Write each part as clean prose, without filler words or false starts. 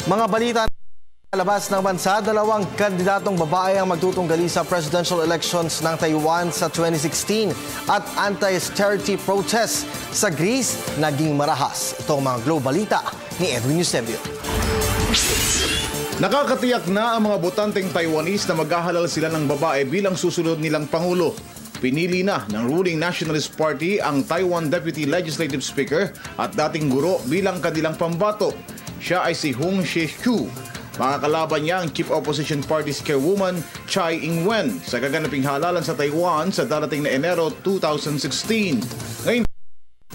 Mga balita labas ng bansa, dalawang kandidatong babae ang magtutunggali sa presidential elections ng Taiwan sa 2016 at anti-austerity protests sa Greece naging marahas. Ito ang mga globalita ni Edwin Eusebio. Nakakatiyak na ang mga botanteng Taiwanese na maghahalal sila ng babae bilang susunod nilang pangulo. Pinili na ng ruling Nationalist Party ang Taiwan Deputy Legislative Speaker at dating guro bilang kanilang pambato. Siya ay si Hung Hsieh-chu. Makakalaban niya ang Chief Opposition Party's chairwoman Tsai Ing-wen sa gaganaping halalan sa Taiwan sa darating na Enero 2016. Ngayon,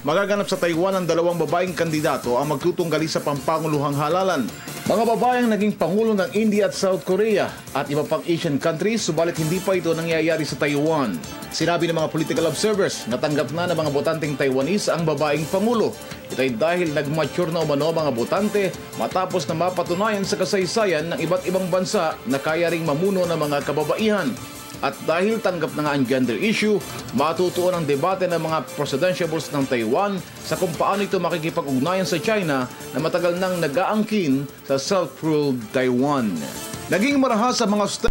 magaganap sa Taiwan ang dalawang babaeng kandidato ang magtutunggali sa pampanguluhang halalan. Mga babaeng naging pangulo ng India at South Korea at iba pang Asian countries, subalit hindi pa ito nangyayari sa Taiwan. Sinabi ng mga political observers na tanggap na ng mga botanteng Taiwanese ang babaeng pangulo. Ito ay dahil nag-mature na umano mga botante matapos na mapatunayan sa kasaysayan ng iba't ibang bansa na kaya ring mamuno ng mga kababaihan. At dahil tanggap na nga ang gender issue, matutuon ang debate ng mga presidentiables ng Taiwan sa kung paano ito makikipag-ugnayan sa China na matagal nang nag-aangkin sa self-ruled Taiwan. Naging marahas sa mga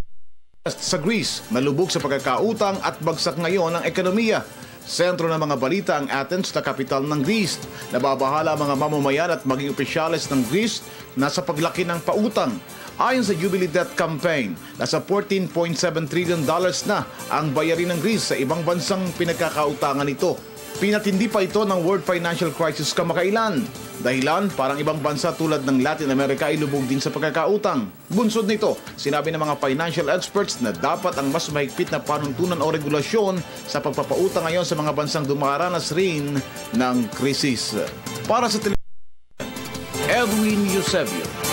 sa Greece na lubog sa pagkakautang at bagsak ngayon ang ekonomiya. Sentro ng mga balita ang Athens na kapital ng Greece. Nababahala ang mga mamamayan at maging opisyales ng Greece na sa paglaki ng pautang. Ayon sa Jubilee Debt Campaign, nasa $14.7 trillion na ang bayarin ng Greece sa ibang bansang pinagkakautangan nito. Pinatindi pa ito ng World Financial Crisis kamakailan. Dahilan, parang ibang bansa tulad ng Latin America ay lubog din sa pagkakautang. Bunsod nito, sinabi ng mga financial experts na dapat ang mas mahigpit na panuntunan o regulasyon sa pagpapautang ngayon sa mga bansang dumaranas rin ng krisis. Para sa Edwin Eusebio.